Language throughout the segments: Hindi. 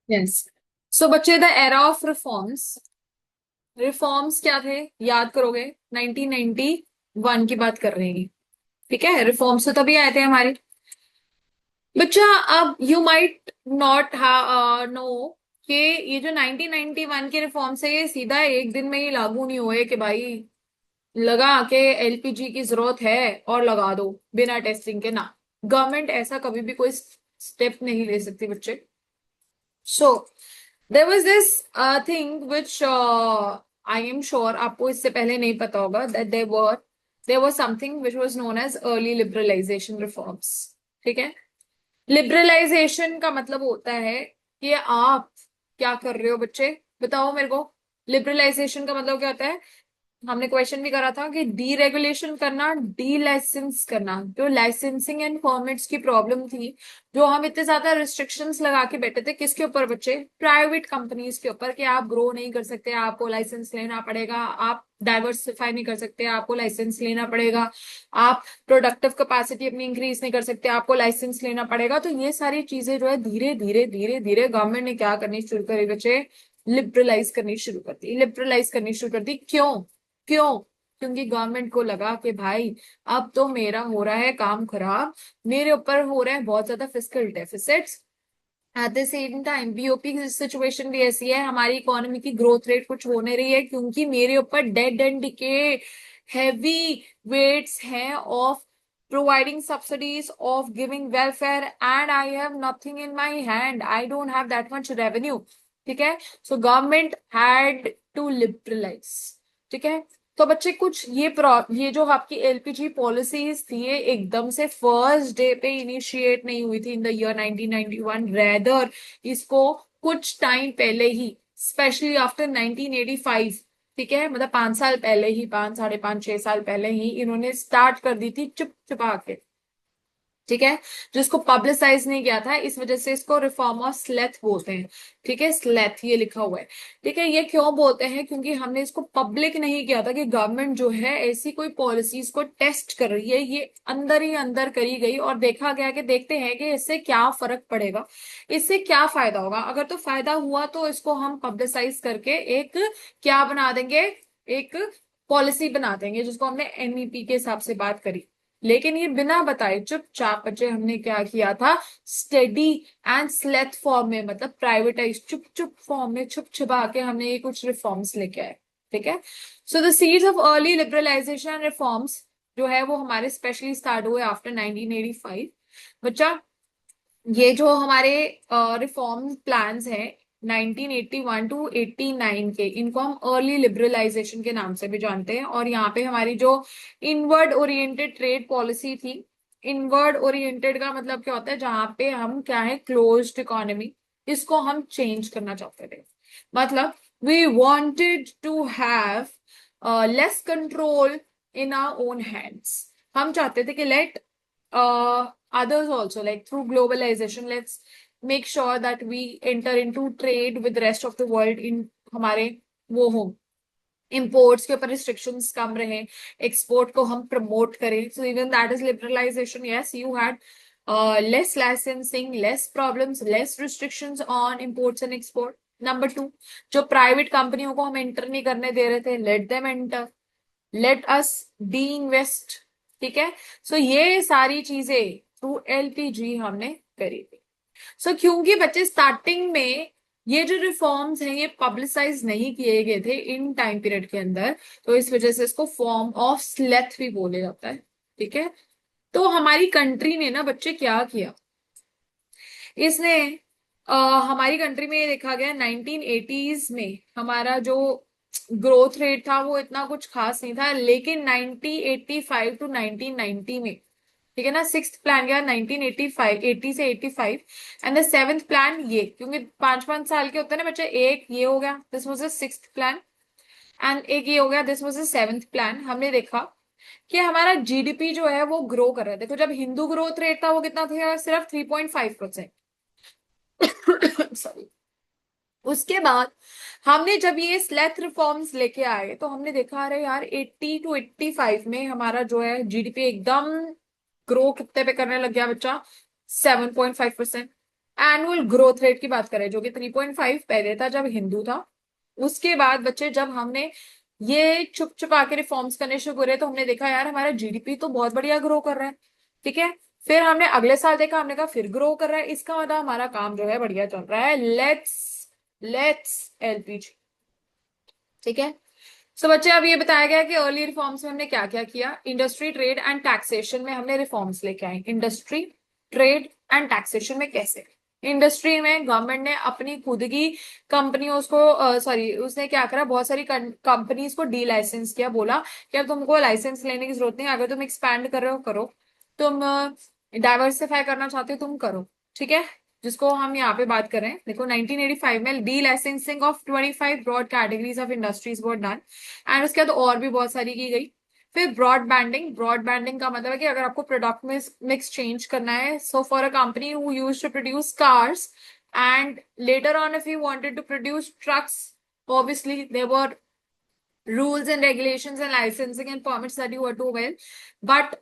यस। सो बच्चे, the era of reforms. Reforms क्या थे, याद करोगे? 1991 की बात कर रहे हैं। ठीक है, रिफॉर्म्स तो तभी आए थे हमारे। बच्चा, अब यू माइट नॉट नो कि ये जो 1991 के रिफॉर्म्स है ये सीधा एक दिन में ही लागू नहीं हुए कि भाई लगा के एलपीजी की जरूरत है और लगा दो बिना टेस्टिंग के ना। गवर्नमेंट ऐसा कभी भी कोई स्टेप नहीं ले सकती बच्चे। So there was this thing which I am sure आपको इससे पहले नहीं पता होगा, that there was something which was known as early liberalisation reforms. ठीक है। लिबरलाइजेशन का मतलब होता है कि आप क्या कर रहे हो बच्चे, बताओ मेरे को। लिबरलाइजेशन का मतलब क्या होता है? हमने क्वेश्चन भी करा था कि डीरेगुलेशन करना, डी लाइसेंस करना। जो लाइसेंसिंग एंड परमिट्स की प्रॉब्लम थी, जो हम इतने ज्यादा रिस्ट्रिक्शंस लगा के बैठे थे, किसके ऊपर बच्चे? प्राइवेट कंपनीज के ऊपर, कि आप ग्रो नहीं कर सकते, आपको लाइसेंस लेना पड़ेगा। आप डाइवर्सिफाई नहीं कर सकते, आपको लाइसेंस लेना पड़ेगा। आप प्रोडक्टिव कैपेसिटी अपनी इंक्रीज नहीं कर सकते, आपको लाइसेंस लेना पड़ेगा। तो ये सारी चीजें जो है धीरे धीरे धीरे धीरे गवर्नमेंट ने क्या करनी शुरू करी बच्चे? लिबरलाइज करनी शुरू कर दी। लिबरलाइज करनी शुरू कर दी, क्यों? क्यों? क्योंकि गवर्नमेंट को लगा कि भाई अब तो मेरा हो रहा है काम खराब, मेरे ऊपर हो रहा है बहुत ज्यादा fiscal deficits. At the same time BOP की सिचुएशन भी ऐसी है, हमारी इकोनॉमी की ग्रोथ रेट कुछ होने रही है, क्योंकि मेरे ऊपर dead and decay heavy weights हैं of providing subsidies, of giving welfare, and I have nothing in my hand. I don't have that much revenue. ठीक है। So government had to liberalize। ठीक है। तो बच्चे कुछ ये जो आपकी एलपीजी पॉलिसीज थी ये एकदम से फर्स्ट डे पे इनिशिएट नहीं हुई थी इन द ईयर 1991। रेदर इसको कुछ टाइम पहले ही, स्पेशली आफ्टर 1985, ठीक है, मतलब 5 साल पहले ही, 5 साढ़े 5 6 साल पहले ही इन्होंने स्टार्ट कर दी थी चुप चुपा के। ठीक है। जिसको पब्लिसाइज नहीं किया था, इस वजह से इसको रिफॉर्म ऑफ स्लेथ बोलते हैं। ठीक है, स्लेथ ये लिखा हुआ है। ठीक है, ये क्यों बोलते हैं? क्योंकि हमने इसको पब्लिक नहीं किया था कि गवर्नमेंट जो है ऐसी कोई पॉलिसीज को टेस्ट कर रही है, ये अंदर ही अंदर करी गई और देखा गया कि देखते हैं कि इससे क्या फर्क पड़ेगा, इससे क्या फायदा होगा। अगर तो फायदा हुआ तो इसको हम पब्लिसाइज करके एक क्या बना देंगे, एक पॉलिसी बना देंगे, जिसको हमने एनईपी के हिसाब से बात करी। लेकिन ये बिना बताए चुपचाप बच्चे हमने क्या किया था? स्टडी एंड स्लेथ फॉर्म में, मतलब प्राइवेटाइज चुप चुप फॉर्म में छुप छुपा के हमने ये कुछ रिफॉर्म्स लेके आए। ठीक है। So the seeds of early liberalisation and reforms जो है वो हमारे स्पेशली स्टार्ट हुए आफ्टर 1985। बच्चा, ये जो हमारे रिफॉर्म प्लान्स हैं 1981 टू 89 के, इनको हम अर्ली लिबरलाइजेशन के नाम से भी जानते हैं। और यहाँ पे हमारी जो इनवर्ड ओरिएंटेड ट्रेड पॉलिसी थी, इनवर्ड ओरिएंटेड का मतलब क्या होता है? जहां पे हम क्या है, क्लोज्ड इकोनॉमी, इसको हम चेंज करना चाहते थे। मतलब we wanted to have less control in our own hands. हम चाहते थे कि let others also, like through globalization, let's make sure that we enter into trade with rest of the world in हमारे वो हो, इंपोर्ट्स के ऊपर रिस्ट्रिक्शंस कम रहे, एक्सपोर्ट को हम प्रमोट करें। So even that is liberalisation. Yes, you had less licensing, less problems, less restrictions on imports and export. Number two, जो प्राइवेट कंपनियों को हम एंटर नहीं करने दे रहे थे, let them enter, let us disinvest. ठीक है। सो ये सारी चीजें थ्रू एलपीजी हमने करी थी। सो क्योंकि बच्चे स्टार्टिंग में ये जो रिफॉर्म्स हैं ये पब्लिसाइज नहीं किए गए थे इन टाइम पीरियड के अंदर, तो इस वजह से इसको फॉर्म ऑफ स्लेथ भी बोले जाता है। ठीक है। तो हमारी कंट्री ने ना बच्चे क्या किया, इसने हमारी कंट्री में ये देखा गया 1980s में हमारा जो ग्रोथ रेट था वो इतना कुछ खास नहीं था, लेकिन 1985 टू 1990 में, ठीक है ना, सिक्स्थ प्लान गया 1985, 80 से 85, एंड द सेवेंथ प्लान ये, क्योंकि 5 5 साल के होते हैं ना बच्चे, एक ये हो गया, this was the sixth plan, and एक ये हो गया, this was the seventh plan. हमने देखा कि हमारा जीडीपी जो है वो ग्रो कर रहा है। देखो, जब हिंदू ग्रोथ रेट था वो कितना था? सिर्फ 3.5%। सॉरी। उसके बाद हमने जब ये स्लेथ रिफॉर्म्स लेके आए तो हमने देखा, अरे यार 80 टू 85 में हमारा जो है जीडीपी एकदम ग्रो कितने पे करने लग गया बच्चा? 7.5%। एनुअल ग्रोथ रेट की बात करें जो कि 3.5 पहले था जब हिंदू था, उसके बाद बच्चे जब हमने ये चुप चुपा के रिफॉर्म्स करने शुरू करे तो हमने देखा यार हमारा जीडीपी तो बहुत बढ़िया ग्रो कर रहा है। ठीक है, फिर हमने अगले साल देखा, हमने कहा फिर ग्रो कर रहा है, इसका मतलब हमारा काम जो है बढ़िया चल रहा है। Let's LPG. ठीक है, सो बच्चे अब ये बताया गया कि अर्ली रिफॉर्म्स में हमने क्या क्या किया। इंडस्ट्री ट्रेड एंड टैक्सेशन में हमने रिफॉर्म्स लेके आए। इंडस्ट्री ट्रेड एंड टैक्सेशन में कैसे? इंडस्ट्री में गवर्नमेंट ने अपनी खुद की कंपनियों को सॉरी उसने क्या करा, बहुत सारी कंपनीज को डी लाइसेंस किया, बोला कि अब तुमको लाइसेंस लेने की जरूरत नहीं, अगर तुम एक्सपैंड कर रहे हो करो, तुम डाइवर्सिफाई करना चाहते हो तुम करो। ठीक है, जिसको हम यहाँ पे बात कर रहे हैं, देखो 1985 में delicensing of 25 broad categories of industries were done, and उसके बाद और भी बहुत सारी की गई। फिर ब्रॉड बैंडिंग का मतलब है कि अगर आपको प्रोडक्ट मिक्स चेंज करना है, so for a company who used to produce cars and later on if you wanted to produce trucks, obviously there were rules and regulations and licensing and permits that you were to obey, but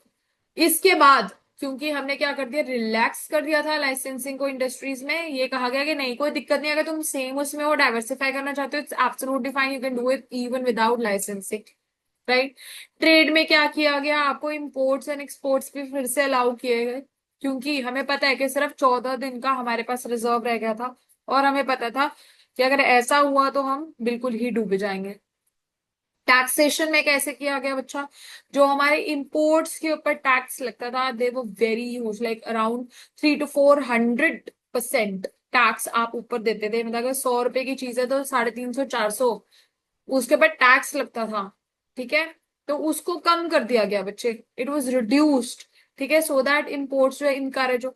इसके बाद क्योंकि हमने क्या कर दिया, रिलैक्स कर दिया था लाइसेंसिंग को इंडस्ट्रीज में, ये कहा गया कि नहीं कोई दिक्कत नहीं, अगर तुम सेम उसमें वो डाइवर्सिफाई करना चाहते हो it's absolutely fine, you can do it even without licensing. Right, trade में क्या किया गया, आपको इंपोर्ट्स एंड एक्सपोर्ट्स भी फिर से अलाउ किए गए, क्योंकि हमें पता है कि सिर्फ 14 दिन का हमारे पास रिजर्व रह गया था, और हमें पता था कि अगर ऐसा हुआ तो हम बिल्कुल ही डूबे जाएंगे। टैक्सेशन में कैसे किया गया बच्चा, जो हमारे इंपोर्ट्स के ऊपर टैक्स लगता था दे वो very huge, like around 300 to 400% tax आप ऊपर देते थे, मतलब अगर 100 रुपए की चीज है तो 350 400 उसके ऊपर टैक्स लगता था। ठीक है, तो उसको कम कर दिया गया बच्चे, इट वॉज रिड्यूस्ड। ठीक है, सो दैट इम्पोर्ट्स जो है इनकरेज हो,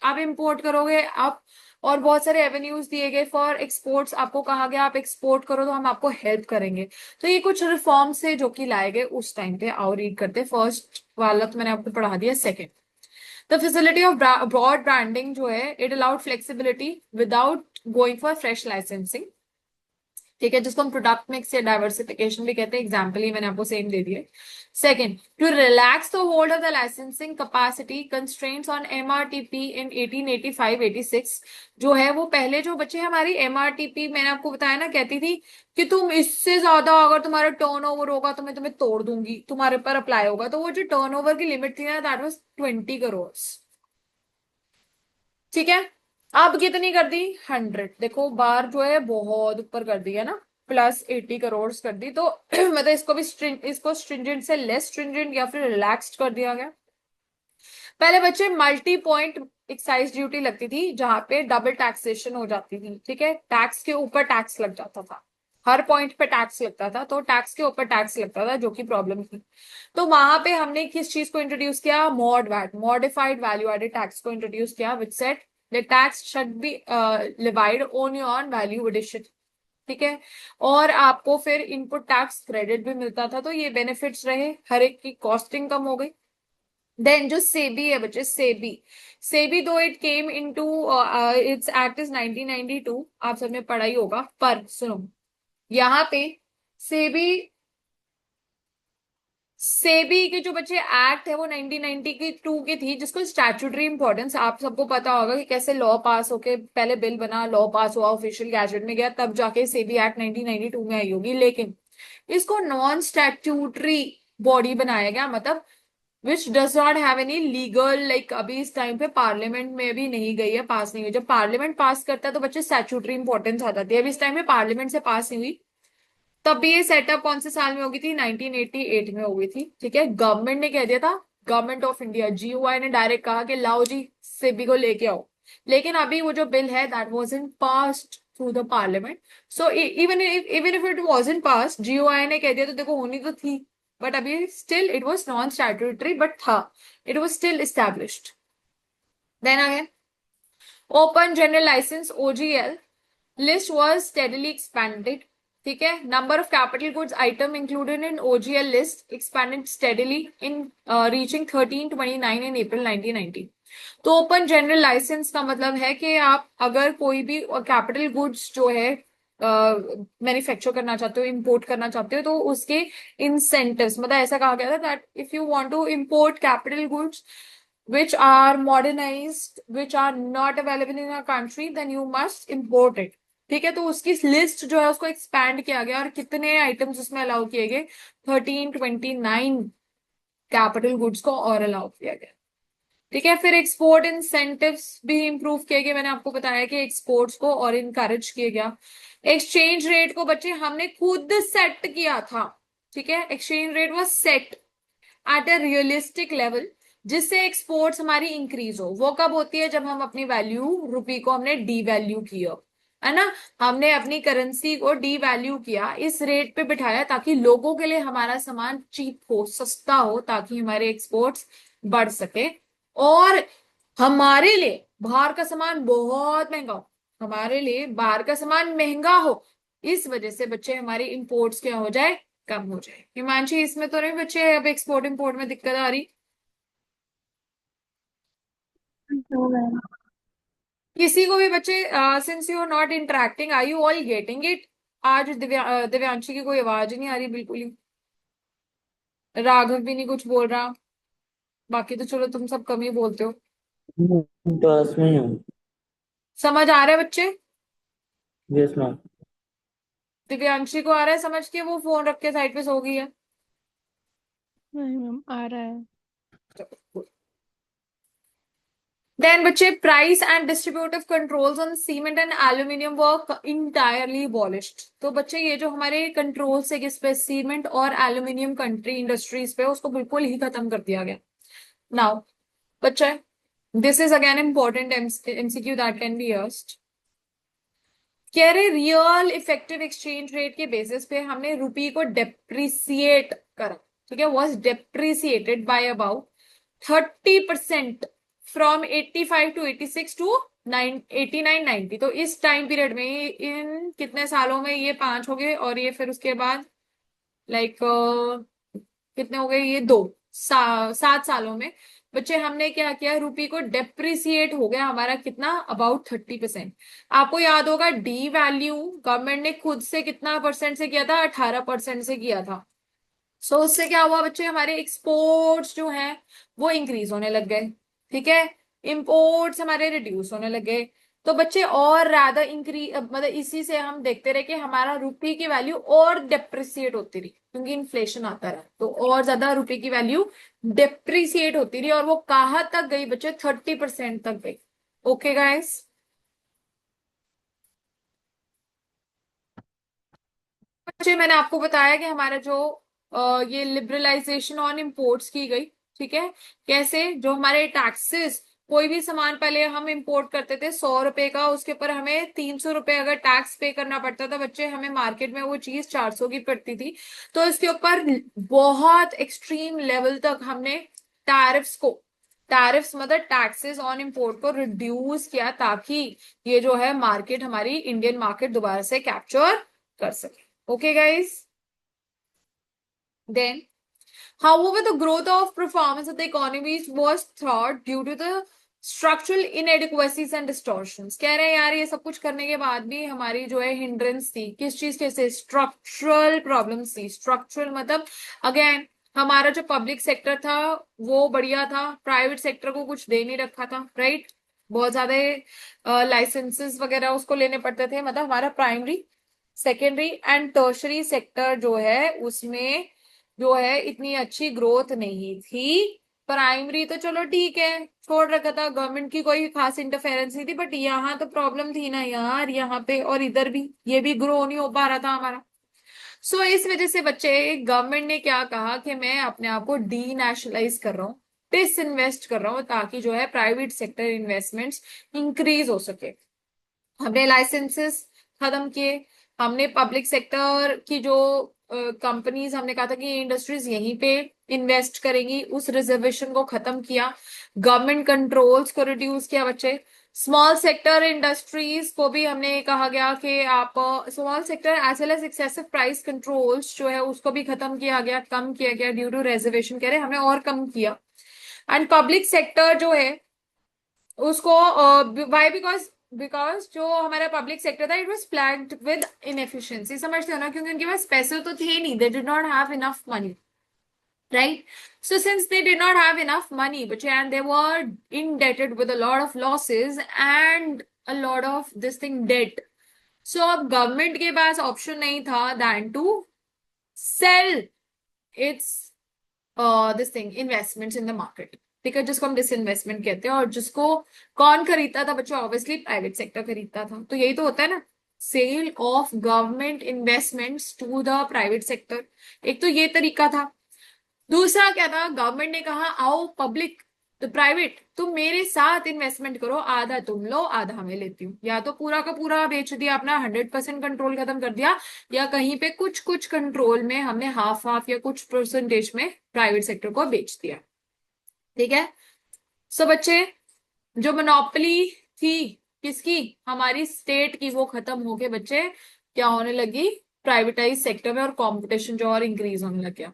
आप इम्पोर्ट करोगे आप, और बहुत सारे एवेन्यूज दिए गए फॉर एक्सपोर्ट्स, आपको कहा गया आप एक्सपोर्ट करो तो हम आपको हेल्प करेंगे। तो ये कुछ रिफॉर्म्स है जो कि लाए गए उस टाइम पे। आओ रीड करते, फर्स्ट वाला तो मैंने आपको पढ़ा दिया। Second, the facility of broad branding जो है, it allowed flexibility without going for fresh licensing. ठीक है, जिसको हम प्रोडक्ट मिक्स या डाइवर्सिफिकेशन भी कहते हैं, एग्जाम्पल ही मैंने आपको सेम दे दिए। Second, to relax the hold of the licensing capacity constraints on MRTP in 1885-86, जो है वो पहले जो बच्चे हमारी एमआरटीपी मैंने आपको बताया ना, कहती थी कि तुम इससे ज्यादा अगर तुम्हारा टर्नओवर होगा तो मैं तुम्हें तोड़ दूंगी, तुम्हारे पर अप्लाई होगा, तो वो जो टर्नओवर की लिमिट थी ना दैट वाज 20 करोड़। ठीक है, अब कितनी कर दी, 100, देखो बार जो है बहुत ऊपर कर दी है ना, +80 करोड़ कर दी, तो मतलब इसको भी इसको स्ट्रिंजेंट से लेस स्ट्रिंजेंट या फिर रिलैक्स्ड कर दिया गया। पहले बच्चे मल्टी पॉइंट एक्साइज ड्यूटी लगती थी जहां पे डबल टैक्सेशन हो जाती थी। ठीक है, टैक्स के ऊपर टैक्स लग जाता था, हर पॉइंट पे टैक्स लगता था, तो टैक्स के ऊपर टैक्स लगता था जो कि प्रॉब्लम थी। तो वहां पे हमने किस चीज को इंट्रोड्यूस किया, mod VAT, modified value added tax को इंट्रोड्यूस किया, which set the tax should be levied only on value addition. ठीक है, और आपको फिर इनपुट टैक्स क्रेडिट भी मिलता था, तो ये बेनिफिट्स रहे, हर एक की कॉस्टिंग कम हो गई। देन जो सेबी है बच्चे, सेबी, सेबी दो it came into its act is 1992, आप सबने पढ़ा ही होगा, पर सुनो यहाँ पे सेबी, सेबी के जो बच्चे एक्ट है वो 1992 की थी, जिसको स्टैट्यूटरी इंपॉर्टेंस आप सबको पता होगा कि कैसे लॉ पास होके पहले बिल बना, लॉ पास हुआ, ऑफिशियल गैजेट में गया, तब जाके सेबी एक्ट 1992 में आई होगी। लेकिन इसको नॉन स्टैट्यूटरी बॉडी बनाया गया, मतलब which does not have any legal, like अभी इस टाइम पे पार्लियामेंट में भी नहीं गई है, पास नहीं हुई। जब पार्लियामेंट पास करता है तो बच्चे स्टैट्यूटरी इंपॉर्टेंस आ जाती है, अभी इस टाइम पे पार्लियामेंट से पास नहीं हुई। तब भी ये सेटअप कौन से साल में होगी थी, 1988 में हो गई थी। ठीक है, गवर्नमेंट ने कह दिया था, गवर्नमेंट ऑफ इंडिया जीओआई ने डायरेक्ट कहा कि लाओ जी सेबी को लेके आओ, लेकिन अभी वो जो बिल है that wasn't passed through the parliament, so even if it wasn't passed, GOI ने कह दिया तो देखो होनी तो थी, बट अभी still it was non statutory but था, it was still established. Then again open general licence OGL list was steadily expanded. ठीक है, number of capital goods item included in OGL list expanded steadily in reaching 1329 in April 1990। तो ओपन जनरल लाइसेंस का मतलब है कि आप अगर कोई भी कैपिटल गुड्स जो है मैन्युफैक्चर करना चाहते हो, इंपोर्ट करना चाहते हो, तो उसके इंसेंटिव्स, मतलब ऐसा कहा गया था that if you want to import capital goods which are modernized, which are not available in our country, then you must import it. ठीक है, तो उसकी लिस्ट जो है उसको एक्सपैंड किया गया और कितने आइटम्स उसमें अलाउ किए गए, 1329 कैपिटल गुड्स को और अलाउ किया गया। ठीक है, फिर एक्सपोर्ट इंसेंटिव्स भी इंप्रूव किए गए। मैंने आपको बताया कि एक्सपोर्ट्स को और इनकरेज किया गया। एक्सचेंज रेट को बच्चे हमने खुद सेट किया था। ठीक है, exchange rate was set at a realistic level, जिससे एक्सपोर्ट्स हमारी इंक्रीज हो। वो कब होती है, जब हम अपनी वैल्यू रुपी को हमने डी वैल्यू किया, है ना, हमने अपनी करेंसी को डी वैल्यू किया, इस रेट पे बिठाया ताकि लोगों के लिए हमारा सामान चीप हो, सस्ता हो, ताकि हमारे एक्सपोर्ट्स बढ़ सके। और हमारे लिए बाहर का सामान बहुत महंगा हो, हमारे लिए बाहर का सामान महंगा हो, इस वजह से बच्चे हमारी इंपोर्ट्स क्या हो जाए, कम हो जाए। हिमांशी, इसमें तो नहीं बच्चे अब एक्सपोर्ट इंपोर्ट में दिक्कत आ रही? No, ma'am. किसी को भी बच्चे, since you are not interacting, are you all getting it? आज दिव्यांशी की कोई आवाज ही नहीं आ रही बिल्कुल ही, राघव भी नहीं कुछ बोल रहा, बाकी तो चलो तुम सब कम ही बोलते हो। क्लास में ही हूँ। समझ आ रहा है बच्चे? Yes ma'am. दिव्यांशी को आ रहा है समझ के, वो फोन रख के साइड पे सो गई है। नहीं मैम, आ रहा है। देन बच्चे, price and distributive controls on cement and aluminium work entirely abolished. तो बच्चे ये जो हमारे कंट्रोल्स है किस पे, सीमेंट और एल्यूमिनियम कंट्री इंडस्ट्रीज पे, उसको बिल्कुल ही खत्म कर दिया गया। नाउ बच्चे, this is again important MCQ that can be asked. कह रहे रियल इफेक्टिव एक्सचेंज रेट के बेसिस पे हमने रुपी को डेप्रिसिएट करा। ठीक है, was depreciated by about 30% from 85 to 86 to 89 90। तो इस टाइम पीरियड में, इन कितने सालों में ये पांच हो गए, और ये फिर उसके बाद लाइक कितने हो गए, ये सात सालों में बच्चे हमने क्या किया, रुपी को डेप्रिसिएट हो गया हमारा कितना, अबाउट 30%। आपको याद होगा डी वैल्यू गवर्नमेंट ने खुद से कितना परसेंट से किया था, 18% से किया था। सो उससे क्या हुआ बच्चे, हमारे एक्सपोर्ट्स जो है वो इंक्रीज होने लग गए। ठीक है, इंपोर्ट्स हमारे रिड्यूस होने लग गए। तो बच्चे और ज्यादा इंक्रीज, मतलब इसी से हम देखते रहे कि हमारा रुपये की वैल्यू और डेप्रिसिएट होती रही, क्योंकि इन्फ्लेशन आता रहा, तो और ज्यादा रुपये की वैल्यू डेप्रिसिएट होती रही, और वो कहाँ तक गई बच्चे, 30% तक गई। ओके गाइस, बच्चे मैंने आपको बताया कि हमारा जो ये लिबरलाइजेशन ऑन इम्पोर्ट्स की गई। ठीक है, कैसे, जो हमारे टैक्सेस, कोई भी सामान पहले हम इंपोर्ट करते थे 100 रुपए का, उसके ऊपर हमें 300 रुपए अगर टैक्स पे करना पड़ता था बच्चे, हमें मार्केट में वो चीज 400 की पड़ती थी। तो इसके ऊपर बहुत एक्सट्रीम लेवल तक हमने टैरिफ्स को, टैरिफ्स मतलब टैक्सेस ऑन इंपोर्ट को रिड्यूस किया, ताकि ये जो है मार्केट, हमारी इंडियन मार्केट दोबारा से कैप्चर कर सके। Okay, guys. Then, however, the growth of performance of the economy was thought due to the structural inadequacies and distortions. कह रहे हैं यार, ये सब कुछ करने के बाद भी हमारी जो है हिंड्रेंस थी, किस चीज के से, स्ट्रक्चरल प्रॉब्लम्स थी। स्ट्रक्चरल मतलब अगेन, हमारा जो पब्लिक सेक्टर था वो बढ़िया था, प्राइवेट सेक्टर को कुछ दे नहीं रखा था, राइट। बहुत ज्यादा लाइसेंसेस वगैरह उसको लेने पड़ते थे, मतलब हमारा primary, secondary and tertiary sector जो है उसमें जो है इतनी अच्छी ग्रोथ नहीं थी। प्राइमरी तो चलो ठीक है, छोड़ रखा था, गवर्नमेंट की कोई खास इंटरफेरेंस नहीं थी, बट यहाँ तो प्रॉब्लम थी ना यार, यहाँ पे और इधर भी, ये भी ग्रो नहीं हो पा रहा था हमारा। सो इस वजह से बच्चे, गवर्नमेंट ने क्या कहा कि मैं अपने आप को डी नेशनलाइज कर रहा हूँ, डिस इन्वेस्ट कर रहा हूँ, ताकि जो है प्राइवेट सेक्टर इन्वेस्टमेंट्स इंक्रीज हो सके। हमने लाइसेंसेस खत्म किए, हमने पब्लिक सेक्टर की जो कंपनीज, हमने कहा था कि इंडस्ट्रीज यहीं पे इन्वेस्ट करेंगी, उस रिजर्वेशन को खत्म किया। गवर्नमेंट कंट्रोल्स को रिड्यूस किया बच्चे। स्मॉल सेक्टर इंडस्ट्रीज को भी हमने कहा गया कि आप, small sector as well as excessive price controls जो है उसको भी खत्म किया गया, कम किया गया ड्यू टू रिजर्वेशन, कह रहे हमने और कम किया। एंड पब्लिक सेक्टर जो है उसको, वाई, बिकॉज बिकॉज जो हमारा पब्लिक सेक्टर था, इट वॉज प्लैग्ड विद इनएफिशिएंसी, समझते हो ना, क्योंकि उनके पास पैसे तो थे नहीं, they did not have enough money. right? So since they did not have enough money, but and they were indebted with a lot of losses and a lot of this thing debt. So अब गवर्नमेंट के पास ऑप्शन नहीं था than to sell its this thing investments in the market, ठीक है, जिसको हम डिसइन्वेस्टमेंट कहते हैं। और जिसको कौन खरीदता था बच्चों? ऑब्वियसली प्राइवेट सेक्टर खरीदता था। तो यही तो होता है ना, sale of government investments to the private sector. एक तो ये तरीका था। दूसरा क्या था? गवर्नमेंट ने कहा आओ पब्लिक, तो प्राइवेट तुम मेरे साथ इन्वेस्टमेंट करो, आधा तुम लो आधा मैं लेती हूँ। या तो पूरा का पूरा बेच दिया, अपना 100% कंट्रोल खत्म कर दिया, या कहीं पे कुछ कुछ कंट्रोल में हमने हाफ हाफ या कुछ परसेंटेज में प्राइवेट सेक्टर को बेच दिया, ठीक है। सो बच्चे, जो मोनोपोली थी किसकी? हमारी स्टेट की, वो खत्म होके बच्चे क्या होने लगी? प्राइवेटाइज सेक्टर में, और कंपटीशन जो और इंक्रीज होने लग गया।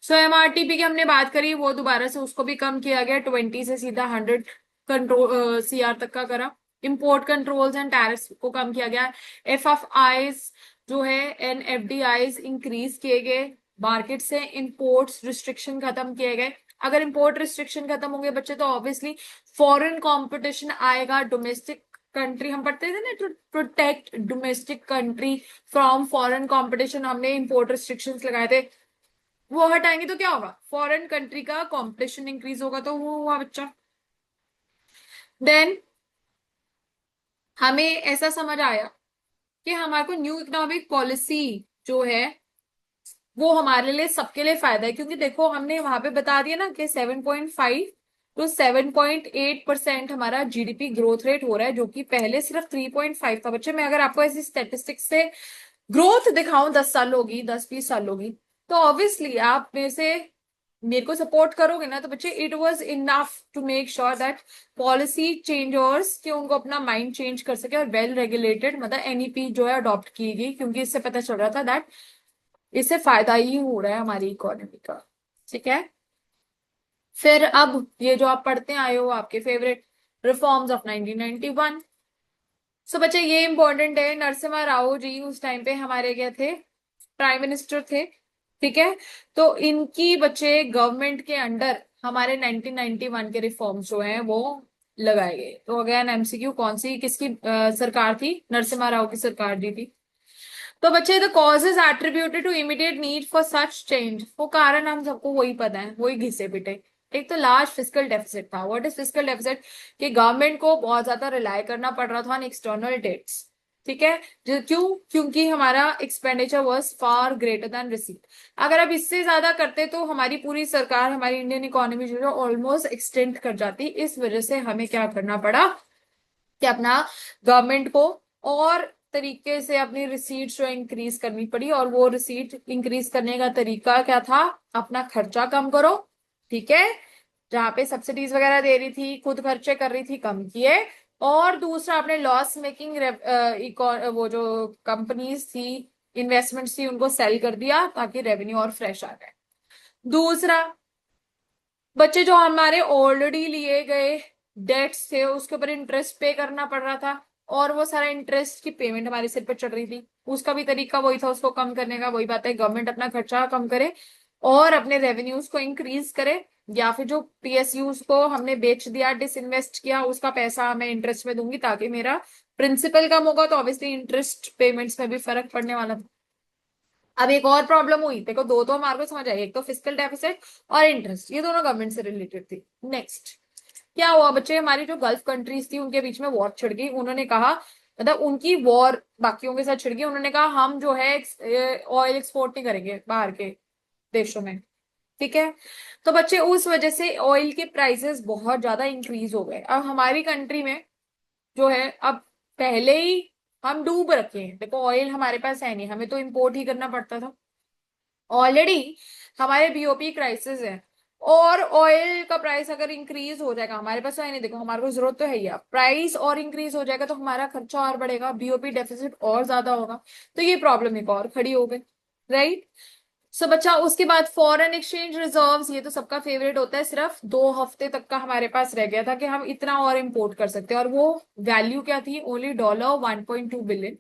सो एमआरटीपी की हमने बात करी, वो दोबारा से उसको भी कम किया गया, 20 से सीधा 100 कंट्रोल सीआर तक का करा। इंपोर्ट कंट्रोल्स एंड टैरिफ्स को कम किया गया। एफएफआईज जो है एंड एफडीआईज इंक्रीज किए गए। मार्केट से इंपोर्ट्स रिस्ट्रिक्शन खत्म किए गए। अगर इंपोर्ट रिस्ट्रिक्शन खत्म होंगे बच्चे, तो ऑब्वियसली फॉरेन कंपटीशन आएगा। डोमेस्टिक कंट्री, हम पढ़ते थे ना, to protect domestic country from foreign competition, हमने इंपोर्ट रिस्ट्रिक्शंस लगाए थे। वो हटाएंगे तो क्या होगा? फॉरेन कंट्री का कंपटीशन इंक्रीज होगा, तो वो हुआ बच्चा। देन हमें ऐसा समझ आया कि हमारे को न्यू इकोनॉमिक पॉलिसी जो है वो हमारे लिए, सबके लिए फायदा है। क्योंकि देखो हमने वहां पे बता दिया ना कि 7.5 टू 7.8% हमारा जीडीपी ग्रोथ रेट हो रहा है, जो कि पहले सिर्फ 3.5 था। बच्चे, मैं अगर आपको ऐसी स्टेटिस्टिक्स से ग्रोथ दिखाऊं 10 साल होगी, 10-20 साल होगी, तो ऑब्वियसली आप मेरे से मेरे को सपोर्ट करोगे ना। तो बच्चे, it was enough to make sure that policy changers कि उनको अपना माइंड चेंज कर सके, और वेल रेगुलेटेड मतलब एनईपी जो है अडॉप्ट की गई, क्योंकि इससे पता चल रहा था दैट इससे फायदा ही हो रहा है हमारी इकोनॉमी का, ठीक है। फिर अब ये जो आप पढ़ते आए हो, आपके फेवरेट रिफॉर्म्स ऑफ 1991। सो बच्चे, ये इंपॉर्टेंट है। नरसिम्हा राव जी उस टाइम पे हमारे क्या थे? प्राइम मिनिस्टर थे, ठीक है। तो इनकी बच्चे गवर्नमेंट के अंडर हमारे 1991 के रिफॉर्म्स जो हैं वो लगाए गए। तो अगेन एमसीक्यू, कौन सी किसकी सरकार थी? नरसिम्हा राव की सरकार दी थी। तो बच्चे, the causes attributed to immediate need for such change, वो कारण हम सबको वही पता है, वही घिसे पिटे। एक तो लार्ज फिस्कल डेफिसिट था। What is fiscal deficit? कि गवर्नमेंट को बहुत ज्यादा रिलाय करना पड़ रहा था ऑन एक्सटर्नल डेट्स, ठीक है। क्यों? क्योंकि हमारा expenditure was far greater than receipt. अगर अब इससे ज्यादा करते तो हमारी पूरी सरकार, हमारी इंडियन इकोनॉमी जो है ऑलमोस्ट एक्सटेंड कर जाती। इस वजह से हमें क्या करना पड़ा कि अपना गवर्नमेंट को और तरीके से अपनी रिसीट जो इंक्रीज करनी पड़ी। और वो रिसीट इंक्रीज करने का तरीका क्या था? अपना खर्चा कम करो, ठीक है। जहां पे सब्सिडीज वगैरह दे रही थी, खुद खर्चे कर रही थी, कम किए। और दूसरा, अपने लॉस मेकिंग वो जो कंपनीज थी, इन्वेस्टमेंट्स थी, उनको सेल कर दिया ताकि रेवेन्यू और फ्रेश आ जाए। दूसरा, बच्चे जो हमारे ऑलरेडी लिए गए डेट्स थे उसके ऊपर इंटरेस्ट पे करना पड़ रहा था, और वो सारा इंटरेस्ट की पेमेंट हमारे सिर पर चढ़ रही थी। उसका भी तरीका वही था, उसको कम करने का। वही बात है, गवर्नमेंट अपना खर्चा कम करे और अपने रेवेन्यूज को इंक्रीज करे, या फिर जो पीएसयूज को हमने बेच दिया, डिसइन्वेस्ट किया, उसका पैसा मैं इंटरेस्ट में दूंगी ताकि मेरा प्रिंसिपल कम होगा, तो ऑब्वियसली इंटरेस्ट पेमेंट्स में भी फर्क पड़ने वाला था। अब एक और प्रॉब्लम हुई, देखो दो तो हमारे को समझ आई, एक तो फिस्कल डेफिसिट और इंटरेस्ट, ये दोनों गवर्नमेंट से रिलेटेड थी। नेक्स्ट क्या हुआ बच्चे? हमारी जो गल्फ कंट्रीज थी उनके बीच में वॉर छिड़ गई। उन्होंने कहा, मतलब उनकी वॉर बाकियों के साथ छिड़ गई। उन्होंने कहा हम जो है ऑयल एक्सपोर्ट नहीं करेंगे बाहर के देशों में, ठीक है। तो बच्चे, उस वजह से ऑयल के प्राइसेस बहुत ज्यादा इंक्रीज हो गए। अब हमारी कंट्री में जो है, अब पहले ही हम डूब रखे हैं। देखो ऑयल हमारे पास है नहीं, हमें तो इम्पोर्ट ही करना पड़ता था। ऑलरेडी हमारे बीओपी क्राइसिस है, और ऑयल का प्राइस अगर इंक्रीज हो जाएगा, हमारे पास तो है नहीं, देखो हमारे को जरूरत तो है ही, प्राइस और इंक्रीज हो जाएगा तो हमारा खर्चा और बढ़ेगा, बीओपी डेफिसिट और ज्यादा होगा। तो ये प्रॉब्लम एक और खड़ी हो गई, राइट। सो बच्चा, उसके बाद फॉरेन एक्सचेंज रिजर्व्स, ये तो सबका फेवरेट होता है। सिर्फ 2 हफ्ते तक का हमारे पास रह गया था कि हम इतना और इंपोर्ट कर सकते हैं, और वो वैल्यू क्या थी? ओनली $1.2 बिलियन,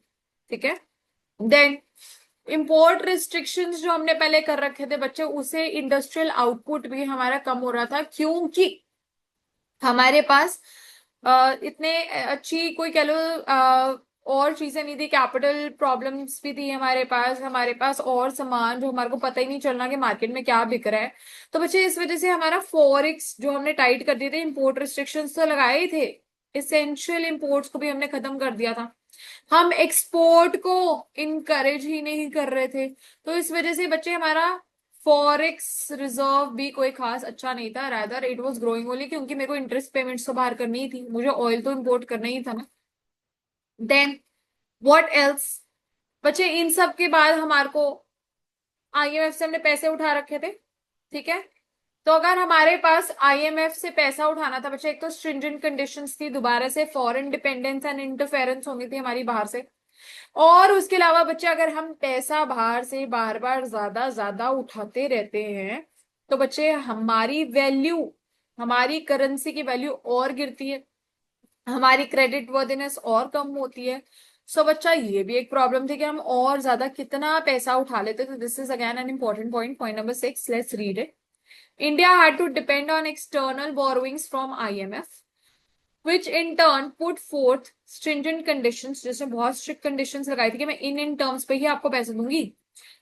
ठीक है। देन इंपोर्ट रिस्ट्रिक्शंस जो हमने पहले कर रखे थे बच्चे, उसे इंडस्ट्रियल आउटपुट भी हमारा कम हो रहा था, क्योंकि हमारे पास इतने अच्छी कोई कह लो और चीजें नहीं थी, कैपिटल प्रॉब्लम्स भी थी हमारे पास और सामान जो हमारे को पता ही नहीं चलना कि मार्केट में क्या बिक रहा है। तो बच्चे इस वजह से हमारा फॉरेक्स जो हमने टाइट कर दिए थे, इंपोर्ट रिस्ट्रिक्शंस तो लगाए ही थे, इसेंशियल इंपोर्ट्स को भी हमने खत्म कर दिया था, हम एक्सपोर्ट को इनकरेज ही नहीं कर रहे थे। तो इस वजह से बच्चे हमारा फॉरेक्स रिजर्व भी कोई खास अच्छा नहीं था, rather it was growing only, क्योंकि मेरे को इंटरेस्ट पेमेंट्स तो बाहर करनी ही थी, मुझे ऑयल तो इंपोर्ट करना ही था ना। देन व्हाट एल्स बच्चे, इन सब के बाद हमारे को आईएमएफ से हमने पैसे उठा रखे थे, ठीक है। तो अगर हमारे पास आईएमएफ से पैसा उठाना था बच्चे, एक तो स्ट्रिंजेंट कंडीशंस थी, दोबारा से फॉरेन डिपेंडेंस एंड इंटरफेरेंस होनी थी हमारी बाहर से, और उसके अलावा बच्चे अगर हम पैसा बाहर से बार बार ज्यादा ज्यादा उठाते रहते हैं तो बच्चे हमारी वैल्यू, हमारी करेंसी की वैल्यू और गिरती है, हमारी क्रेडिट वर्दिनेस और कम होती है। सो बच्चा ये भी एक प्रॉब्लम थी कि हम और ज्यादा कितना पैसा उठा लेते, तो this is again an important point, point number 6, let's read it. India had to depend on external borrowings from IMF, which in turn put forth stringent conditions, जिसने बहुत strict conditions लगाई थी कि मैं इन terms पे ही आपको पैसे दूंगी,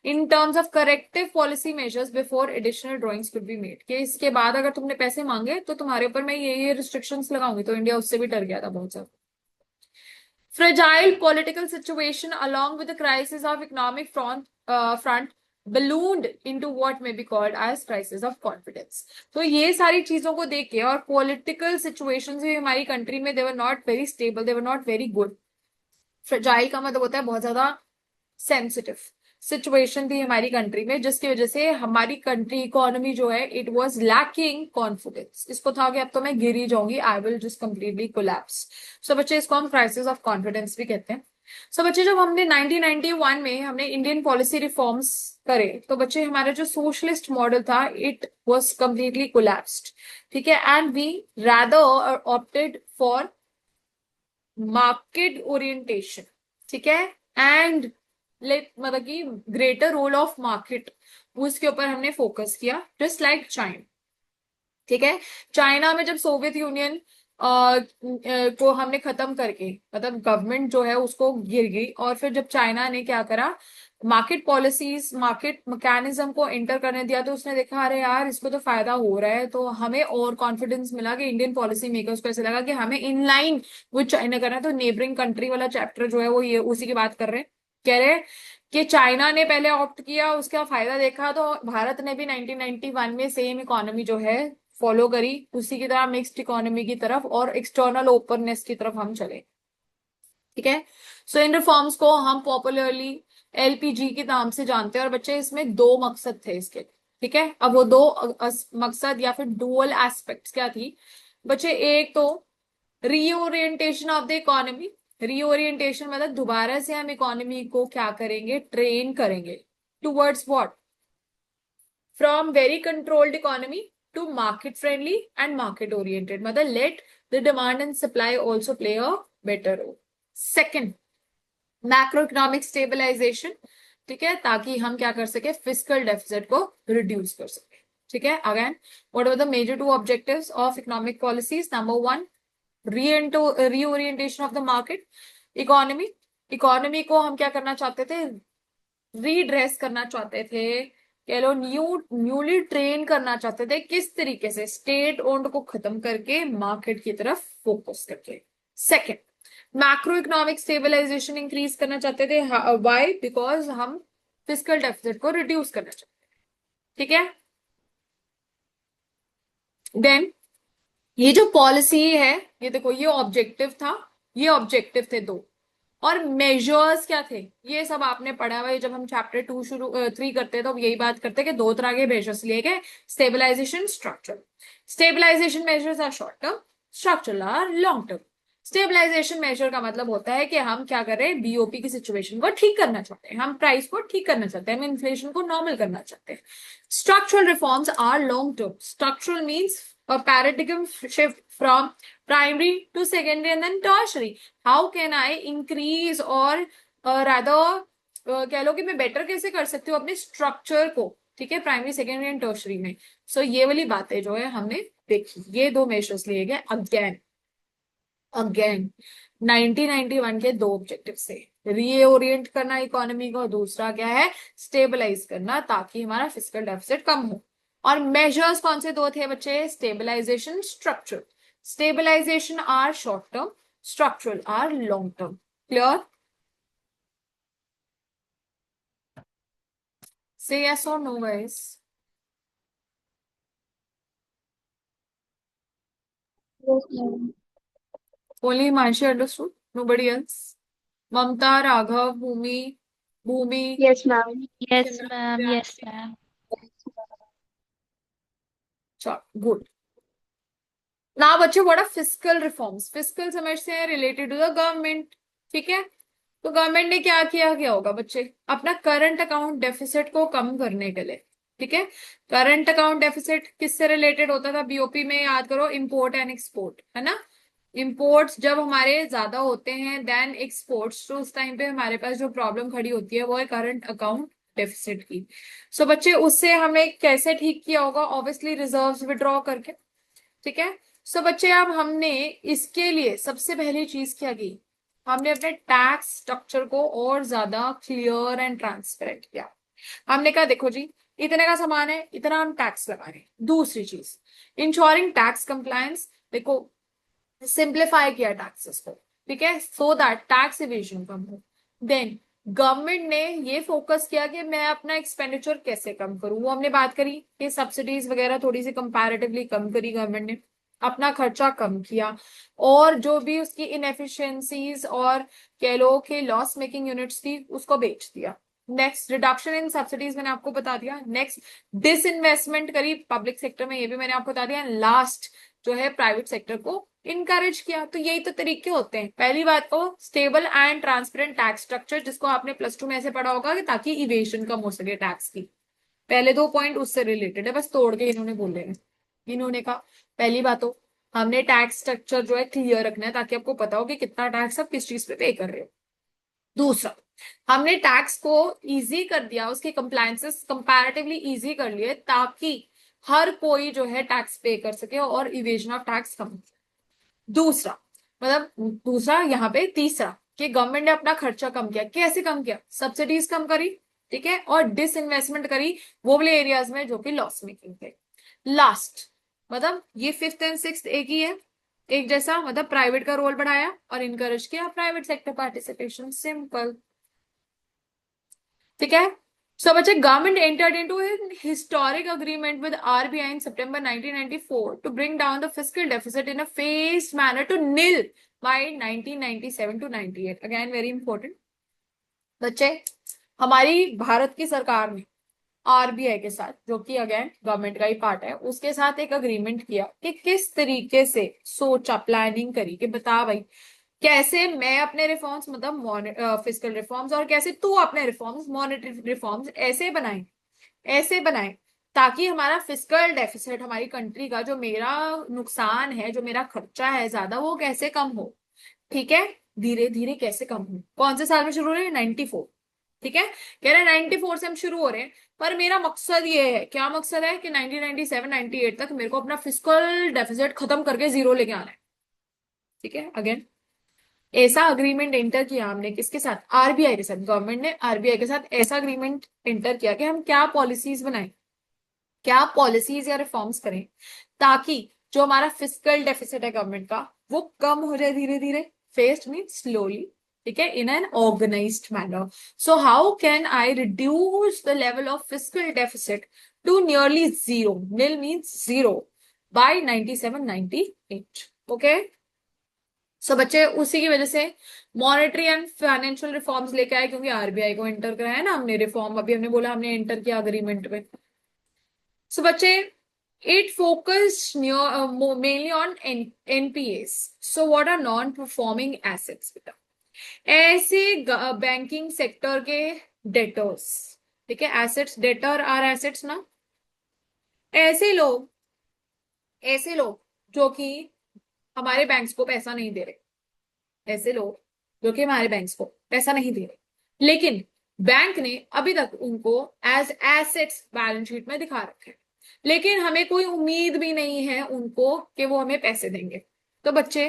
in terms of corrective policy measures before additional drawings could be made, कि इसके बाद अगर तुमने पैसे मांगे तो तुम्हारे ऊपर मैं ये restrictions लगाऊंगी। तो इंडिया उससे भी डर गया था बहुत ज्यादा। Fragile political situation along with the crisis of economic front ballooned into what may be called as crisis of confidence। तो ये सारी चीजों को देख के, और पॉलिटिकल सिचुएशंस भी हमारी कंट्री में they were not very stable, they were not very good. Fragile का मतलब होता है बहुत ज्यादा सेंसिटिव सिचुएशन थी हमारी कंट्री में, जिसकी वजह से हमारी कंट्री इकोनॉमी जो है इट वाज लैकिंग कॉन्फिडेंस। इसको था कि अब तो मैं गिर ही जाऊंगी, I will just completely collapse. So बच्चे इसको हम क्राइसिस ऑफ कॉन्फिडेंस भी कहते हैं। सो बच्चे जब हमने 1991 में हमने इंडियन पॉलिसी रिफॉर्म्स करे तो बच्चे हमारा जो सोशलिस्ट मॉडल था इट वाज कंप्लीटली कोलैप्स्ड, ठीक है, and we rather opted for market orientation, ठीक है, एंड मतलब कि ग्रेटर रोल ऑफ मार्केट, उसके ऊपर हमने फोकस किया, जस्ट लाइक चाइना, ठीक है। चाइना में जब सोवियत यूनियन को हमने खत्म करके, मतलब गवर्नमेंट जो है उसको गिर गई, और फिर जब चाइना ने क्या करा, मार्केट पॉलिसीज, मार्केट मैकेनिज्म को एंटर करने दिया, तो उसने देखा अरे यार इसको तो फायदा हो रहा है, तो हमें और कॉन्फिडेंस मिला कि इंडियन पॉलिसी मेकर्स को ऐसे लगा कि हमें इन लाइन विद चाइना करना है। तो नेबरिंग कंट्री वाला चैप्टर जो है वो ये उसी की बात कर रहे हैं, कह रहे हैं कि चाइना ने पहले ऑप्ट किया, उसका फायदा देखा, तो भारत ने भी 1991 में सेम इकोनॉमी जो है फॉलो करी, उसी की तरह मिक्स्ड इकोनॉमी की तरफ और एक्सटर्नल ओपननेस की तरफ हम चले, ठीक है। सो इन रिफॉर्म्स को हम पॉपुलरली एलपीजी के नाम से जानते हैं, और बच्चे इसमें दो मकसद थे इसके, ठीक है। अब वो दो मकसद या फिर डुअल एस्पेक्ट्स क्या थी बच्चे, एक तो reorientation of the economy, reorientation मतलब दोबारा से हम इकोनॉमी को क्या करेंगे, ट्रेन करेंगे towards what, from very controlled economy to market friendly and market oriented, मतलब let the demand and supply also play a better role. Second, macro economic stabilisation, ठीक है, ताकि हम क्या कर सके, फिस्कल डेफिसिट को रिड्यूस कर सके, ठीक है। Again what are the major two objectives of economic policies, number one reorientation of the market economy, economy को हम क्या करना चाहते थे, रीड्रेस करना चाहते थे, कह लो न्यूली ट्रेन करना चाहते थे, किस तरीके से, स्टेट ओन्ड को खत्म करके मार्केट की तरफ फोकस करके। Second, macro economic stabilisation increase करना चाहते थे, वाई, बिकॉज हम फिस्कल डेफिसिट को रिड्यूस करना चाहते हैं, ठीक है। देन ये जो पॉलिसी है, ये देखो ये ऑब्जेक्टिव था, ये ऑब्जेक्टिव थे दो, और मेजर्स क्या थे ये सब आपने पढ़ा हुआ है, जब हम चैप्टर 3 करते हैं तो यही बात करते हैं कि दो तरह के मेजर्स लिए गए, stabilisation, structural. Stabilisation measures are short term, structural are long term. Stabilisation measure का मतलब होता है कि हम क्या कर रहे हैं, बीओपी की सिचुएशन को ठीक करना चाहते हैं, हम प्राइस को ठीक करना चाहते हैं, हम इन्फ्लेशन को नॉर्मल करना चाहते हैं। Structural reforms are long term, structural means a paradigm shift from primary to secondary and then tertiary. How can I increase or rather कह लो कि मैं बेटर कैसे कर सकती हूँ अपने स्ट्रक्चर को, ठीक है, प्राइमरी सेकेंडरी एंड टर्शरी में। सो ये वाली बातें जो है हमने देखी, ये दो मेजर्स लिए गए अगेन अगेन 1991 के दो ऑब्जेक्टिव से, रीओरिएंट करना इकोनॉमी को, दूसरा क्या है, स्टेबलाइज करना ताकि हमारा फिजिकल डेफिसिट कम हो। और मेजर्स कौन से दो थे बच्चे, stabilisation, structure. Stabilisation are short term, structural are long term. Clear? Say yes और no guys? Yes, ma'am. Only Himanshi understood, nobody else? Mamta, Raghav, Bhumi, Bhumi, Yes, ma'am. Yes, Simran, ma'am. Yes, Priyanshu, ma'am. चलो गुड। ना बच्चे, what are fiscal reforms? Fiscal समझते हैं रिलेटेड टू द गवर्नमेंट, ठीक है। तो गवर्नमेंट ने क्या किया, क्या होगा बच्चे, अपना करंट अकाउंट डेफिसिट को कम करने के लिए, ठीक है। करंट अकाउंट डेफिसिट किससे रिलेटेड होता था बीओपी में, याद करो, इंपोर्ट एंड एक्सपोर्ट, है ना। इंपोर्ट्स जब हमारे ज्यादा होते हैं देन एक्सपोर्ट्स, तो उस टाइम पे हमारे पास जो प्रॉब्लम खड़ी होती है वो है करंट अकाउंट डेफिसिट की। सो बच्चे उससे हमें कैसे ठीक किया होगा, ऑब्वियसली रिजर्व्स विड्रॉ करके, ठीक है। सो बच्चे अब हमने इसके लिए सबसे पहली चीज क्या की, हमने अपने टैक्स स्ट्रक्चर को और ज्यादा क्लियर एंड ट्रांसपेरेंट किया। हमने कहा देखो जी, इतने का सामान है, इतना हम टैक्स लगा रहे हैं। दूसरी चीज, इंश्योरिंग टैक्स कंप्लायंस, देखो सिंप्लीफाई किया टैक्सेस को, ठीक है, सो दैट टैक्स इवेजन कम हो। देन गवर्नमेंट ने ये फोकस किया कि मैं अपना एक्सपेंडिचर कैसे कम करूं, वो हमने बात करी कि सब्सिडीज वगैरह थोड़ी सी कंपैरेटिवली कम करी गवर्नमेंट ने, अपना खर्चा कम किया, और जो भी उसकी इनएफिशिएंसीज और कह लो कि लॉस मेकिंग यूनिट्स थी उसको बेच दिया। नेक्स्ट, रिडक्शन इन सब्सिडीज मैंने आपको बता दिया। नेक्स्ट, डिसइन्वेस्टमेंट करी पब्लिक सेक्टर में, ये भी मैंने आपको बता दिया। लास्ट जो है प्राइवेट सेक्टर को इनकरेज किया। तो यही तो तरीके होते हैं। पहली बात को stable and transparent tax structure, जिसको आपने +2 में ऐसे पढ़ा होगा कि ताकि इवेशन कम हो सके टैक्स की। पहले दो पॉइंट उससे रिलेटेड है, बस तोड़ के इन्होंने बोले हैं। इन्होंने कहा पहली बात तो हमने टैक्स स्ट्रक्चर जो है क्लियर रखना है ताकि आपको पता हो कि कितना टैक्स आप किस चीज पे पे कर रहे हो। दूसरा, हमने टैक्स को इजी कर दिया, उसके कंप्लायंसेस कंपैरेटिवली इजी कर लिए ताकि हर कोई जो है टैक्स पे कर सके और इवेजन ऑफ टैक्स कम। दूसरा, मतलब दूसरा यहाँ पे तीसरा, कि गवर्नमेंट ने अपना खर्चा कम किया। कैसे कम किया, सब्सिडीज कम करी, ठीक है, और डिसइन्वेस्टमेंट करी वो वाले एरियाज में जो कि लॉस मेकिंग थे। लास्ट, मतलब ये फिफ्थ एंड सिक्स्थ एक ही है, एक जैसा, मतलब प्राइवेट का रोल बढ़ाया और इनकरेज किया प्राइवेट सेक्टर पार्टिसिपेशन, सिंपल, ठीक है। So, बच्चे, government entered into a historic agreement with RBI in September 1994 to bring down the fiscal deficit in a phased manner to nil by 1997 to 98. Again, very important. बच्चे, हमारी भारत की सरकार ने आरबीआई के साथ, जो कि अगेन गवर्नमेंट का ही पार्ट है, उसके साथ एक अग्रीमेंट किया कि किस तरीके से सोचा, प्लानिंग करी कि बता भाई कैसे मैं अपने रिफॉर्म्स, मतलब फिजिकल रिफॉर्म्स, और कैसे तू अपने रिफॉर्म्स, मॉनेटरी रिफॉर्म्स ऐसे बनाए ताकि हमारा फिजिकल डेफिसिट, हमारी कंट्री का जो मेरा नुकसान है, जो मेरा खर्चा है ज्यादा, वो कैसे कम हो, ठीक है, धीरे धीरे कैसे कम हो। कौन से साल में शुरू हो रहे हैं, 94, ठीक है, कह रहे हैं 94 से हम शुरू हो रहे हैं। पर मेरा मकसद ये है, क्या मकसद है, कि 1997 98 तक मेरे को अपना फिजिकल डेफिसिट खत्म करके जीरो लेके आना है, ठीक है। अगेन ऐसा अग्रीमेंट एंटर किया हमने किसके साथ, आरबीआई के साथ। गवर्नमेंट ने आरबीआई के साथ ऐसा अग्रीमेंट एंटर किया कि हम क्या पॉलिसीज बनाएं, क्या पॉलिसीज या रिफॉर्म्स करें ताकि जो हमारा फिजिकल डेफिसिट है गवर्नमेंट का वो कम हो जाए धीरे धीरे, फेस्ड मीन स्लोली, ठीक है, in an organised manner. So how can I reduce the level of physical deficit to nearly zero, nil means zero, by 97 98, okay. So बच्चे, उसी की वजह से मॉनेटरी एंड फाइनेंशियल रिफॉर्म्स लेके आए, क्योंकि आरबीआई को एंटर कराया है ना हमने रिफॉर्म, अभी हमने बोला हमने एंटर किया अग्रीमेंट में। सो बच्चे, it focused mainly on NPAs. So what are non-performing assets बेटा, ऐसे बैंकिंग सेक्टर के डेटर्स, ठीक है, एसेट्स, डेटर आर एसेट्स ना, ऐसे लोग, ऐसे लोग जो कि हमारे बैंक्स को पैसा नहीं दे रहे, ऐसे लोग जो कि हमारे बैंक्स को पैसा नहीं दे रहे, लेकिन बैंक ने अभी तक उनको एज एसेट्स बैलेंस शीट में दिखा रखे हैं, लेकिन हमें कोई उम्मीद भी नहीं है उनको कि वो हमें पैसे देंगे। तो बच्चे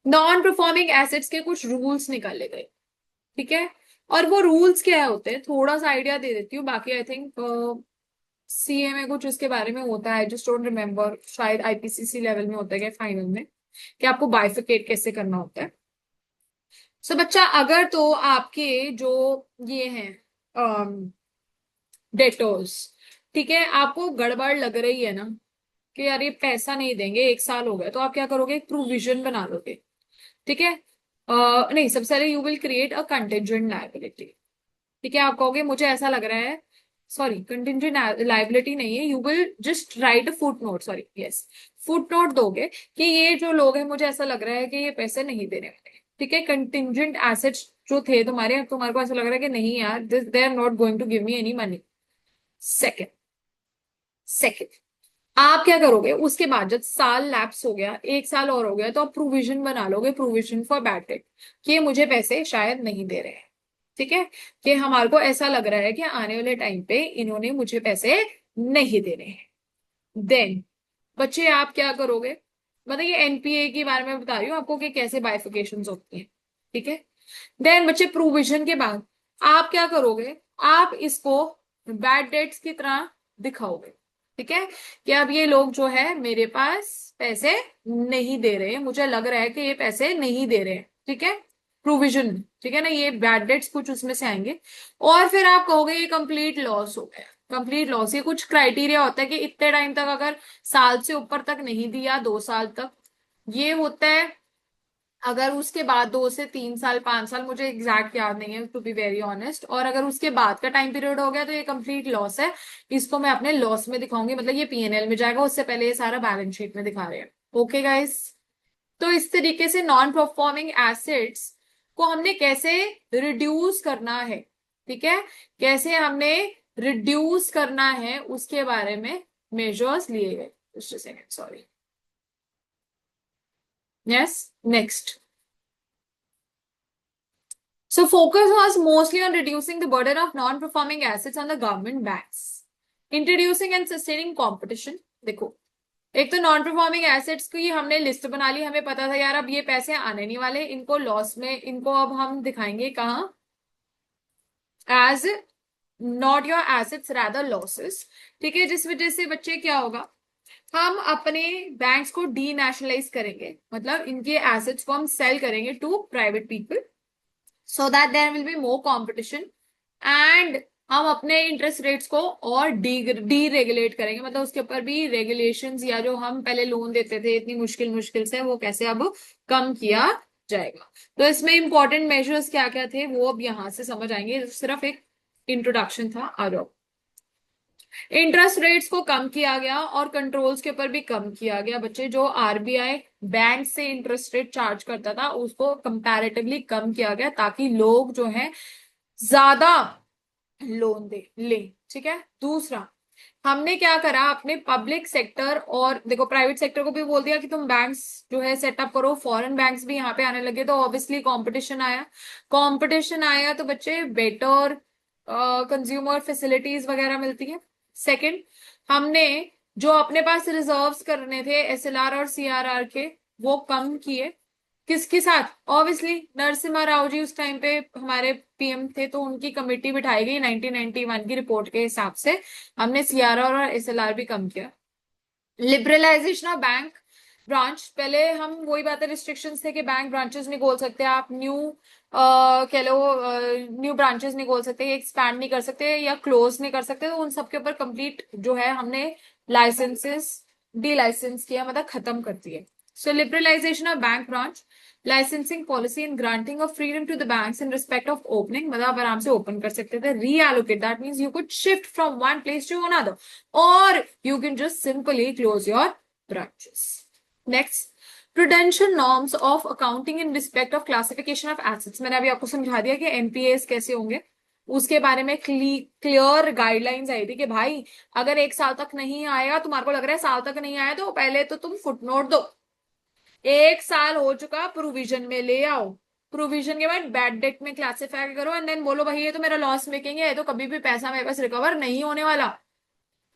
नॉन परफॉर्मिंग एसेट्स के कुछ रूल्स निकाले गए, ठीक है। और वो रूल्स क्या होते हैं थोड़ा सा आइडिया दे देती हूँ, बाकी आई थिंक सीए में कुछ इसके बारे में होता है, जस्ट डोंट रिमेम्बर, शायद आईपीसीसी लेवल में होता है फाइनल में, कि आपको बाइफिकेट कैसे करना होता है। सो बच्चा अगर तो आपके जो ये हैं डेटोर्स, ठीक है, आपको गड़बड़ लग रही है ना कि यार ये पैसा नहीं देंगे, 1 साल हो गया, तो आप क्या करोगे, एक प्रोविजन बना लोगे, ठीक है। नहीं, सबसे पहले you will create a contingent liability, ठीक है। आप कहोगे मुझे ऐसा लग रहा है, सॉरी कंटिजेंट लायबिलिटी नहीं है, you will just right a foot note, sorry yes, foot note दोगे कि ये जो लोग हैं मुझे ऐसा लग रहा है कि ये पैसे नहीं देने वाले, ठीक है। कंटिजेंट एसेट्स जो थे तुम्हारे, तुम्हारे को ऐसा लग रहा है कि नहीं यार they are not going to give me any money. Second second आप क्या करोगे, उसके बाद जब साल लैप्स हो गया, 1 साल और हो गया, तो आप प्रोविजन बना लोगे, प्रोविजन फॉर बैड डेट, कि ये मुझे पैसे शायद नहीं दे रहे हैं, ठीक है, कि हमारे को ऐसा लग रहा है कि आने वाले टाइम पे इन्होंने मुझे पैसे नहीं देने हैं। देन बच्चे आप क्या करोगे, मतलब ये एनपीए के बारे में बता रही हूँ आपको कि कैसे बाइफिकेशन होती है, ठीक है। देन बच्चे प्रोविजन के बाद आप क्या करोगे, आप इसको बैड डेट्स की तरह दिखाओगे, ठीक है, कि अब ये लोग जो है मेरे पास पैसे नहीं दे रहे, मुझे लग रहा है कि ये पैसे नहीं दे रहे, ठीक है, प्रोविजन, ठीक है ना, ये बैड डेट्स कुछ उसमें से आएंगे। और फिर आप कहोगे ये कंप्लीट लॉस हो गया, कंप्लीट लॉस, ये कुछ क्राइटेरिया होता है कि इतने टाइम तक, अगर साल से ऊपर तक नहीं दिया, 2 साल तक ये होता है, अगर उसके बाद 2 से 3 साल 5 साल, मुझे एग्जैक्ट याद नहीं है टू बी वेरी ऑनेस्ट, और अगर उसके बाद का टाइम पीरियड हो गया तो ये कंप्लीट लॉस है, इसको मैं अपने लॉस में दिखाऊंगी, मतलब ये पीएनएल में जाएगा, उससे पहले ये सारा बैलेंस शीट में दिखा रहे हैं। ओके गाइस, तो इस तरीके से नॉन परफॉर्मिंग एसेट्स को हमने कैसे रिड्यूस करना है, ठीक है, कैसे हमने रिड्यूस करना है उसके बारे में मेजर्स लिए गए। Just a second, sorry, yes, next. So focus was mostly on reducing the burden of non-performing assets on the government banks, introducing and sustaining competition। देखो, एक तो नॉन परफॉर्मिंग एसेट्स की हमने लिस्ट बना ली, हमें पता था यार अब ये पैसे आने नहीं वाले, इनको लॉस में, इनको अब हम दिखाएंगे कहाँ, as not your assets rather losses, ठीक है। जिस वजह से बच्चे क्या होगा, हम अपने बैंक्स को डी नेशनलाइज करेंगे, मतलब इनके एसेट्स को हम सेल करेंगे to private people, so that there will be more competition, and हम अपने इंटरेस्ट रेट्स को और डी रेगुलेट करेंगे, मतलब उसके ऊपर भी रेगुलेशंस, या जो हम पहले लोन देते थे इतनी मुश्किल मुश्किल से, वो कैसे अब कम किया जाएगा। तो इसमें इंपॉर्टेंट मेजर्स क्या क्या थे वो अब यहां से समझ आएंगे, सिर्फ एक इंट्रोडक्शन था। आरो इंटरेस्ट रेट्स को कम किया गया और कंट्रोल्स के ऊपर भी कम किया गया बच्चे, जो आरबीआई बैंक से इंटरेस्ट रेट चार्ज करता था उसको कंपैरेटिवली कम किया गया, ताकि लोग जो है ज्यादा लोन दे ले, ठीक है। दूसरा, हमने क्या करा, अपने पब्लिक सेक्टर और देखो प्राइवेट सेक्टर को भी बोल दिया कि तुम बैंक्स जो है सेटअप करो, फॉरेन बैंक्स भी यहाँ पे आने लगे, तो ऑब्वियसली कंपटीशन आया, कंपटीशन आया तो बच्चे बेटर कंज्यूमर फैसिलिटीज वगैरह मिलती है। सेकंड, हमने जो अपने पास रिजर्व्स करने थे एसएलआर और सीआरआर के, वो कम किए, किसके साथ, ऑब्वियसली नरसिम्हा राव जी उस टाइम पे हमारे पीएम थे, तो उनकी कमेटी बिठाई गई 1991 की रिपोर्ट के हिसाब से, हमने सीआरआर और एसएलआर भी कम किया। लिबरलाइजेशन ऑफ बैंक ब्रांच, पहले हम वही बातें, रिस्ट्रिक्शंस थे कि बैंक ब्रांचेस नहीं खोल सकते आप, न्यू कह लो न्यू ब्रांचेस नहीं खोल सकते, एक्सपैंड नहीं कर सकते या क्लोज नहीं कर सकते, तो उन सबके ऊपर कंप्लीट जो है हमने लाइसेंसेस डी लाइसेंस किया, मतलब खत्म कर दिए। So liberalization of bank branch, licensing policy and granting of freedom to the banks in respect of opening, मतलब आप आराम से ओपन कर सकते थे। Reallocate, that means you could shift from one place to another, or you can just simply close your branches. Next, prudential norms of accounting in respect of classification of assets, मैंने अभी आपको समझा दिया कि एनपीएस कैसे होंगे, उसके बारे में क्लियर गाइडलाइंस आई थी कि भाई अगर 1 साल तक नहीं आया, तुम्हारे को लग रहा है साल तक नहीं आया, तो पहले तो तुम फुटनोट दो, 1 साल हो चुका प्रोविजन में ले आओ, प्रोविजन के बाद बैड डेट में क्लासिफाई करो एंड देन बोलो भाई ये तो मेरा लॉस मेकिंग है, ये तो कभी भी पैसा मेरे पास रिकवर नहीं होने वाला।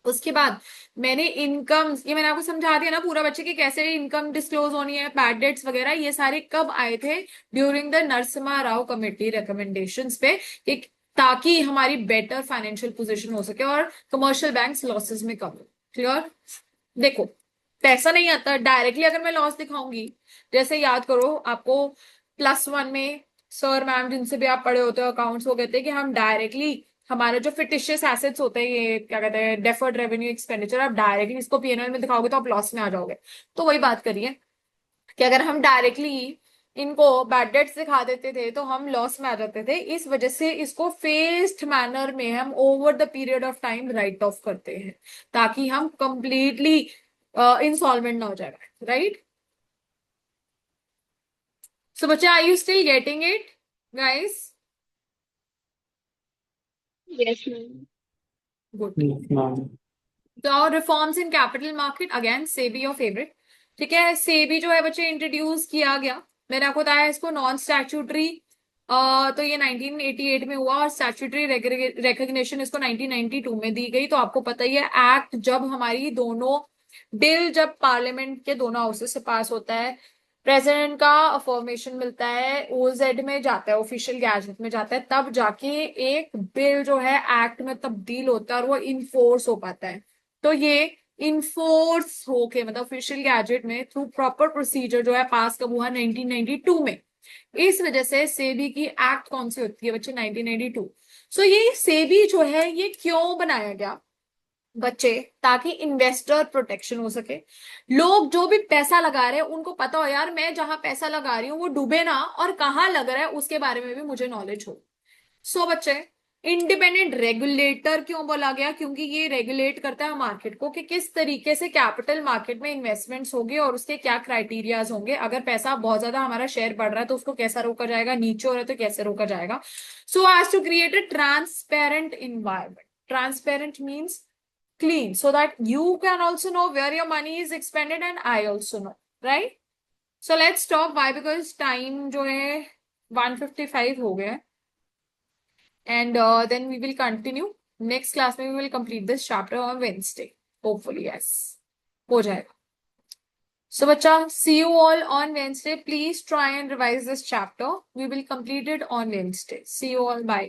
उसके बाद मैंने इनकम, ये मैंने आपको समझा दिया ना पूरा बच्चे की कैसे इनकम डिस्क्लोज होनी है, बैड डेट्स वगैरह, ये सारे कब आए थे? During the Narasimha Rao committee recommendations पे, कि ताकि हमारी बेटर फाइनेंशियल पोजीशन हो सके और कमर्शियल बैंक्स लॉसेस में कम। क्लियर? देखो, पैसा नहीं आता डायरेक्टली, अगर मैं लॉस दिखाऊंगी, जैसे याद करो आपको +1 में सर मैम जिनसे भी आप पढ़े होते हो अकाउंट्स, वो कहते हैं कि हम डायरेक्टली हमारे जो फिटिशियस एसेट्स होते हैं, ये क्या कहते हैं, डेफर्ड रेवेन्यू एक्सपेंडिचर, आप डायरेक्टली इसको पीएनएल में दिखाओगे तो आप लॉस में आ जाओगे। तो वही बात करिए कि अगर हम डायरेक्टली इनको बैड डेट्स दिखा देते थे तो हम लॉस में आ जाते थे। इस वजह से इसको फेस्ड मैनर में हम over the period of time right of करते हैं, ताकि हम कंप्लीटली इंसॉल्वेंट ना हो जाएगा। राइट? सो बच्चे, are you still getting it guys? Yes, ma'am. Good. Yes, ma'am. तो reforms in capital market, again SEBI your favourite. ठीक है, सेबी जो है बच्चे इंट्रोड्यूस किया गया, मैंने आपको बताया इसको नॉन स्टैट्यूटरी, तो ये 1988 में हुआ और स्टैट्यूटरी रिकग्निशन इसको 1992 में दी गई। तो आपको पता ही है, एक्ट जब हमारी दोनों बिल जब पार्लियामेंट के दोनों हाउसेस से पास होता है, प्रेसिडेंट का अफर्मेशन मिलता है, ओजेड में जाता है, ऑफिशियल गैजेट में जाता है, तब जाके एक बिल जो है एक्ट में तब्दील होता है और वो इनफोर्स हो पाता है। तो ये इनफोर्स होके, मतलब ऑफिशियल गैजेट में थ्रू प्रॉपर प्रोसीजर जो है पास कब हुआ? 1992 में। इस वजह से सेबी की एक्ट कौन सी होती है बच्चे? 1992। सो ये सेबी जो है ये क्यों बनाया गया बच्चे? ताकि इन्वेस्टर प्रोटेक्शन हो सके। लोग जो भी पैसा लगा रहे हैं उनको पता हो यार मैं जहां पैसा लगा रही हूँ वो डूबे ना, और कहाँ लग रहा है उसके बारे में भी मुझे नॉलेज हो। सो बच्चे, इंडिपेंडेंट रेगुलेटर क्यों बोला गया? क्योंकि ये रेगुलेट करता है मार्केट को कि किस तरीके से कैपिटल मार्केट में इन्वेस्टमेंट्स होंगे और उसके क्या क्राइटेरियाज होंगे। अगर पैसा बहुत ज्यादा हमारा शेयर बढ़ रहा है तो उसको कैसा रोका जाएगा, नीचे हो रहा है तो कैसे रोका जाएगा। So as to create a transparent environment. Transparent means clean, so that you can also know where your money is expended and I also know, right? So let's stop. Why? Because time जो है 1:55 हो गया है, and then we will continue next class में, we will complete this chapter on Wednesday hopefully। yes, हो जाएगा। So बच्चा, see you all on Wednesday. Please try and revise this chapter. We will complete it on Wednesday. See you all. Bye.